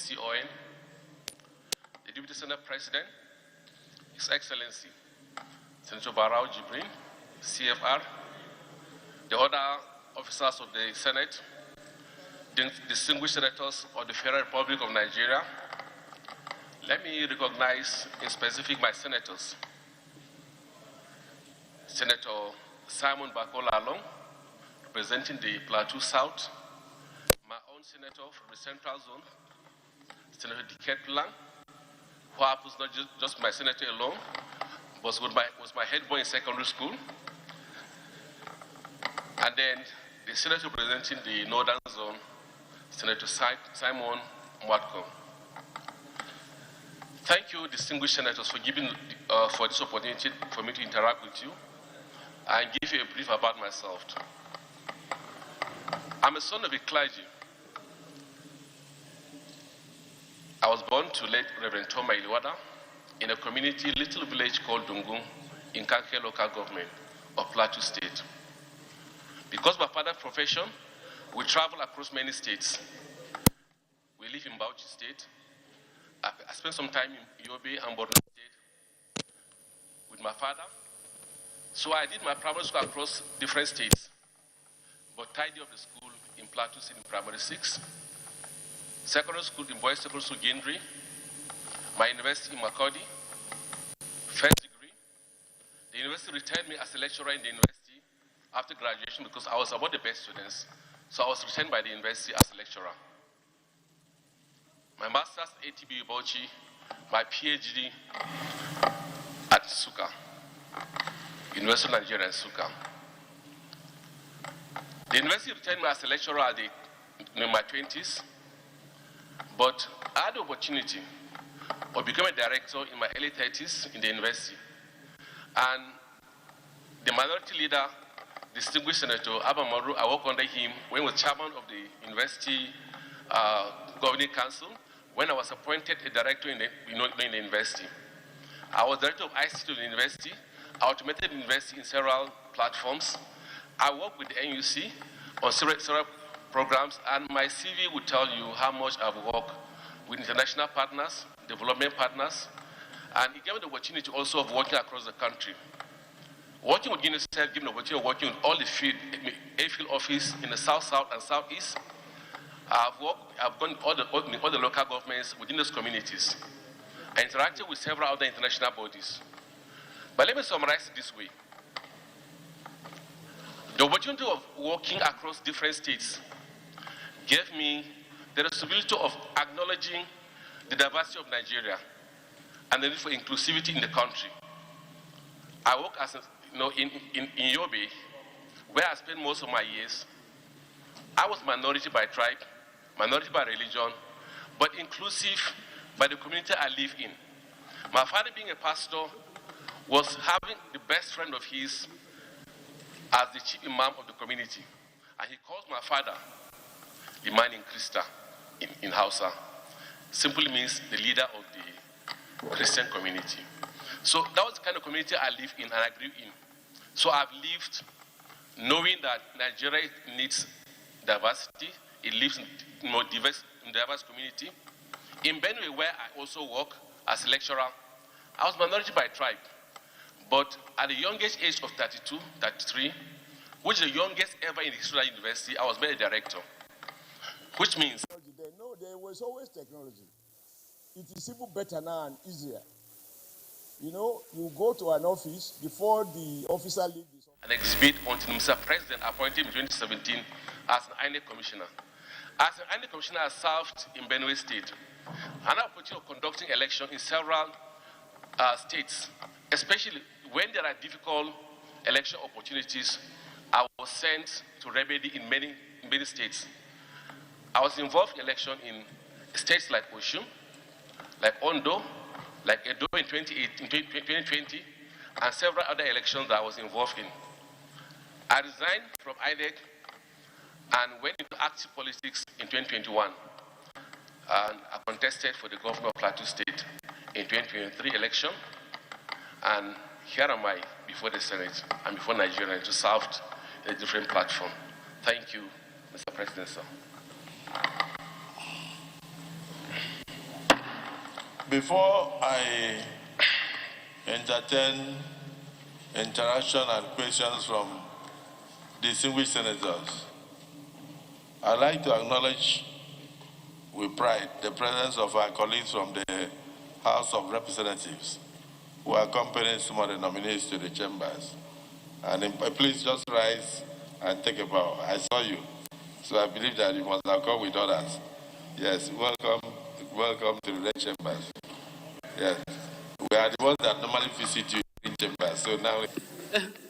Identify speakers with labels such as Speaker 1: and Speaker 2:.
Speaker 1: CON, the Deputy Senate President, His Excellency Senator Barau Jibrin, CFR, the other officers of the Senate, the distinguished senators of the Federal Republic of Nigeria. Let me recognize in specific my senators. Senator Simon Bakola Along, representing the Plateau South, my own senator from the Central Zone, Senator Diket Lang, who happens not just my senator alone, but was my head boy in secondary school. And then the senator representing the Northern Zone, Senator Simon Mwatko. Thank you, distinguished senators, for giving for this opportunity for me to interact with you and give you a brief about myself. I'm a son of a clergy. I was born to late Reverend Thomas Yilwatda in a community, little village called Dungun in Kanke local government of Plateau State. Because of my father's profession, we travel across many states. We live in Bauchi State. I spent some time in Yobe and Borno State with my father. So I did my primary school across different states, but tidy up the school in Plateau State in primary 6, secondary school in Boys Secondary School, Gendry, my university in Makurdi, first degree. The university retained me as a lecturer in the university after graduation because I was among the best students. So I was retained by the university as a lecturer. My master's at ATB Bauchi, my PhD at Suka, University of Nigeria in Suka. The university retained me as a lecturer in my 20s, but I had the opportunity of becoming a director in my early 30s in the university. And the minority leader, distinguished Senator Abba Maru, I worked under him when he was chairman of the university governing council, when I was appointed a director in the university. I was director of ICT of the university. I automated the university in several platforms. I worked with the NUC on several programs, and my CV would tell you how much I've worked with international partners, development partners, and it gave me the opportunity also of working across the country. Working with UNICEF gave me the opportunity of working with all the field office in the South, South, and Southeast. I've gone all the local governments within those communities. I interacted with several other international bodies. But let me summarize it this way. The opportunity of working across different states gave me the responsibility of acknowledging the diversity of Nigeria and the need for inclusivity in the country. I work as in Yobe, where I spent most of my years. I was minority by tribe, minority by religion, but inclusive by the community I live in. My father, being a pastor, was having the best friend of his as the chief imam of the community. And he calls my father the man in Christa in Hausa. Simply means the leader of the Christian community. So that was the kind of community I live in and I grew in. So I've lived knowing that Nigeria needs diversity. It lives in a diverse community. In Benue, where I also work as a lecturer, I was minority by tribe. But at the youngest age of 32, 33, which is the youngest ever in the history of the university, I was made a director. Which means...
Speaker 2: No, there was always technology. It is even better now and easier. You know, you go to an office before the officer leaves this office.
Speaker 1: An exhibit until Mr. President appointed me in 2017 as an INEC commissioner. As an INEC commissioner, I served in Benue State. An opportunity of conducting elections in several states, especially when there are difficult election opportunities. I was sent to remedy in many states. I was involved in election in states like Osun, like Ondo, like Edo in 2020, and several other elections that I was involved in. I resigned from INEC and went into active politics in 2021. And I contested for the governor of Plateau State in 2023 election. And here am I before the Senate and before Nigeria to serve a different platform. Thank you, Mr. President, sir.
Speaker 3: Before I entertain interaction and questions from distinguished senators, I'd like to acknowledge with pride the presence of our colleagues from the House of Representatives who accompany some of the nominees to the chambers. And please just rise and take a bow. I saw you, so I believe that you must have come with others. Yes, welcome to the chambers. Yes, we are the ones that normally visit you in chambers, so now